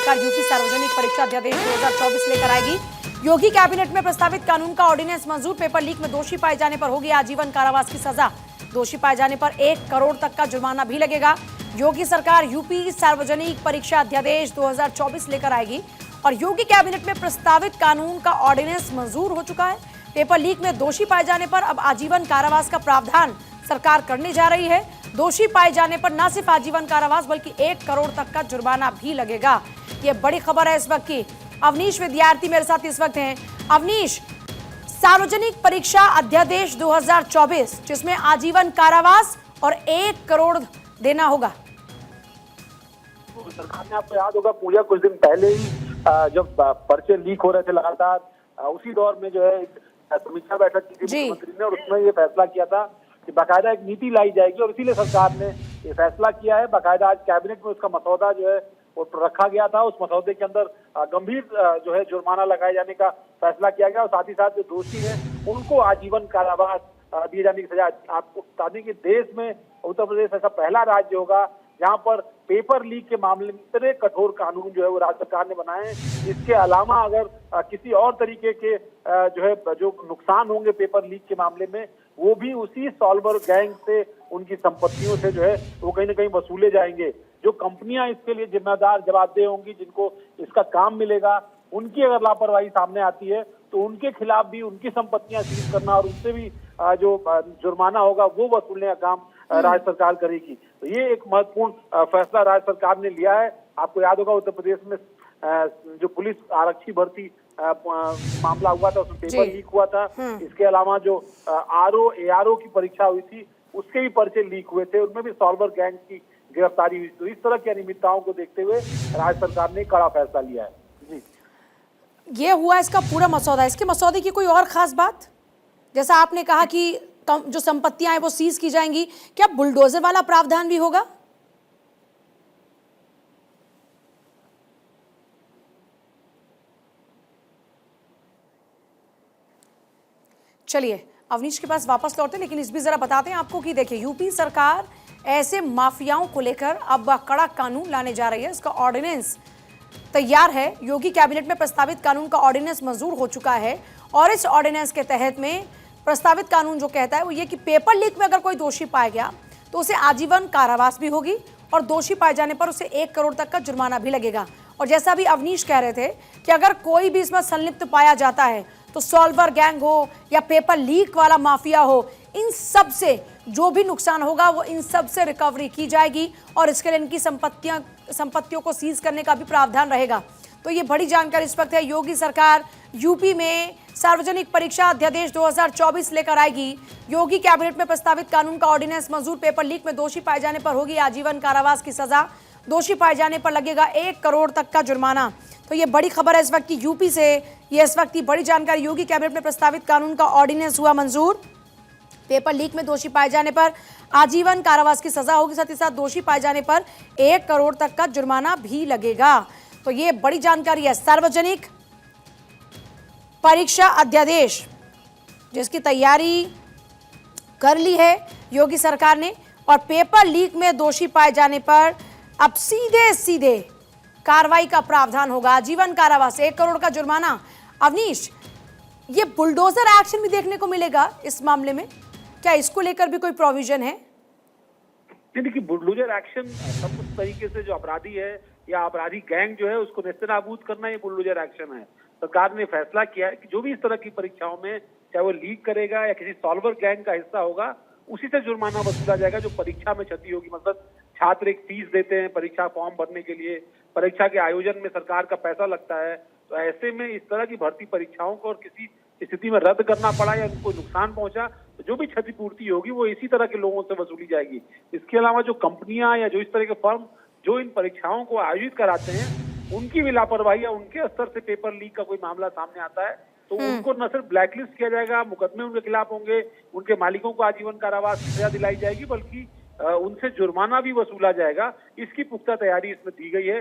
सरकार यूपी सार्वजनिक परीक्षा अध्यादेश 2024 लेकर आएगी। योगी कैबिनेट में प्रस्तावित कानून का ऑर्डिनेंस मंजूर। पेपर लीक में दोषी पाए जाने पर होगी आजीवन कारावास की सजा। दोषी पाए जाने पर 1 करोड़ तक का जुर्माना भी लगेगा। योगी सरकार यूपी सार्वजनिक परीक्षा अध्यादेश 2024 लेकर आएगी और योगी कैबिनेट में प्रस्तावित कानून का ऑर्डिनेंस मंजूर हो चुका है। पेपर लीक में दोषी पाए जाने पर अब आजीवन कारावास का प्रावधान सरकार करने जा रही है। दोषी पाए जाने पर न सिर्फ आजीवन कारावास बल्कि 1 करोड़ तक का जुर्माना भी लगेगा। ये बड़ी खबर है इस वक्त की। अवनीश विद्यार्थी मेरे साथ इस वक्त हैं। अवनीश, सार्वजनिक परीक्षा अध्यादेश 2024 जिसमें आजीवन कारावास और 1 करोड़ देना होगा। सरकार ने, आपको याद होगा पूजा, कुछ दिन पहले ही जब पर्चे लीक हो रहे थे लगातार, उसी दौर में जो है एक समीक्षा बैठक की थी मुख्यमंत्री ने और उसमें ये फैसला किया था कि बाकायदा एक नीति लाई जाएगी और इसीलिए सरकार ने ये फैसला किया है। बाकायदा आज कैबिनेट में उसका मसौदा जो है वो रखा गया था। उस मसौदे के अंदर गंभीर जो है जुर्माना लगाए जाने का फैसला किया गया और साथ ही साथ जो दोषी हैं उनको आजीवन कारावास दिए जाने की सजा। आपको बता दें कि देश में उत्तर प्रदेश ऐसा पहला राज्य होगा जहां पर पेपर लीक के मामले में इतने कठोर कानून जो है वो राज्य सरकार ने बनाए हैं। इसके अलावा अगर किसी और तरीके के जो है जो नुकसान होंगे पेपर लीक के मामले में, वो भी उसी सॉल्वर गैंग से, उनकी संपत्तियों से जो है वो कहीं ना कहीं वसूले जाएंगे। जो कंपनियां इसके लिए जिम्मेदार जवाबदेह होंगी, जिनको इसका काम मिलेगा, उनकी अगर लापरवाही सामने आती है तो उनके खिलाफ भी उनकी संपत्तियां सीज करना और उनसे भी जो जुर्माना होगा वो वसूलने का काम राज्य सरकार करेगी। तो ये एक महत्वपूर्ण फैसला राज्य सरकार ने लिया है। आपको याद होगा उत्तर प्रदेश में जो पुलिस आरक्षी भर्ती मामला हुआ था, उसमें पेपर लीक हुआ था। इसके अलावा जो ARO की परीक्षा हुई थी उसके भी पर्चे लीक हुए थे, उनमें भी सॉल्वर गैंग की गिरफ्तारी हुई। तो इस तरह की अनियमितताओं को देखते हुए राज्य सरकार ने कड़ा फैसला लिया है। जी, ये हुआ इसका पूरा मसौदा। इसके मसौदे की कोई और खास बात? जैसा आपने कहा कि जो संपत्तियां हैं वो सीज की जाएंगी, क्या बुलडोजर वाला प्रावधान भी होगा? चलिए अवनीश के पास वापस लौटते, लेकिन इस भी जरा बताते हैं आपको कि देखिए यूपी सरकार ऐसे माफियाओं को लेकर अब कड़ा कानून लाने जा रही है। इसका ऑर्डिनेंस तैयार है। योगी कैबिनेट में प्रस्तावित कानून का ऑर्डिनेंस मंजूर हो चुका है और इस ऑर्डिनेंस के तहत में प्रस्तावित कानून जो कहता है वो ये कि पेपर लीक में अगर कोई दोषी पाया गया तो उसे आजीवन कारावास भी होगी और दोषी पाए जाने पर उसे 1 करोड़ तक का जुर्माना भी लगेगा। और जैसा भी अवनीश कह रहे थे कि अगर कोई भी इसमें संलिप्त पाया जाता है तो सॉल्वर गैंग हो या पेपर लीक वाला माफिया हो, इन सब से जो भी नुकसान होगा वो इन सब से रिकवरी की जाएगी और इसके लिए इनकी संपत्तियों को सीज करने का भी प्रावधान रहेगा। तो ये बड़ी जानकारी इस वक्त है। योगी सरकार यूपी में सार्वजनिक परीक्षा अध्यादेश 2024 लेकर आएगी। योगी कैबिनेट में प्रस्तावित कानून का ऑर्डिनेंस मंजूर। पेपर लीक में दोषी पाए जाने पर होगी आजीवन कारावास की सजा। दोषी पाए जाने पर लगेगा 1 करोड़ तक का जुर्माना। तो ये बड़ी खबर है इस वक्त की यूपी से। ये इस वक्त की बड़ी जानकारी। योगी कैबिनेट में प्रस्तावित कानून का ऑर्डिनेंस हुआ मंजूर। पेपर लीक में दोषी पाए जाने पर आजीवन कारावास की सजा होगी, साथ ही साथ दोषी पाए जाने पर 1 करोड़ तक का जुर्माना भी लगेगा। तो ये बड़ी जानकारी है। सार्वजनिक परीक्षा अध्यादेश जिसकी तैयारी कर ली है योगी सरकार ने और पेपर लीक में दोषी पाए जाने पर अब सीधे सीधे कार्रवाई का प्रावधान होगा। आजीवन कारावास, 1 करोड़ का जुर्माना। अवनीश, ये बुलडोजर एक्शन भी देखने को मिलेगा इस मामले में, क्या इसको लेकर भी कोई प्रोविजन है? देखिए, बुलडोजर एक्शन सब उस तरीके से जो अपराधी है या अपराधी गैंग जो है उसको नेस्तनाबूद करना, ये बुलडोजर एक्शन है। सरकार ने फैसला किया है कि जो भी इस तरह की परीक्षाओं में चाहे वो लीक करेगा या किसी सॉल्वर गैंग का हिस्सा होगा, उसी से जुर्माना वसूला जाएगा जो परीक्षा में क्षति होगी। मतलब छात्र एक फीस देते हैं परीक्षा फॉर्म भरने के लिए, परीक्षा के आयोजन में सरकार का पैसा लगता है, तो ऐसे में इस तरह की भर्ती परीक्षाओं को और किसी स्थिति में रद्द करना पड़ा या उनको नुकसान पहुंचा तो जो भी क्षतिपूर्ति होगी वो इसी तरह के लोगों से वसूली जाएगी। इसके अलावा जो कंपनियां या जो इस तरह के फर्म जो इन परीक्षाओं को आयोजित कराते हैं, उनकी भी लापरवाही या उनके स्तर से पेपर लीक का कोई मामला सामने आता है तो उनको न सिर्फ ब्लैकलिस्ट किया जाएगा, मुकदमे उनके खिलाफ होंगे, उनके मालिकों को आजीवन कारावास की सजा दिलाई जाएगी, बल्कि उनसे जुर्माना भी वसूला जाएगा। इसकी पुख्ता तैयारी इसमें दी गई है।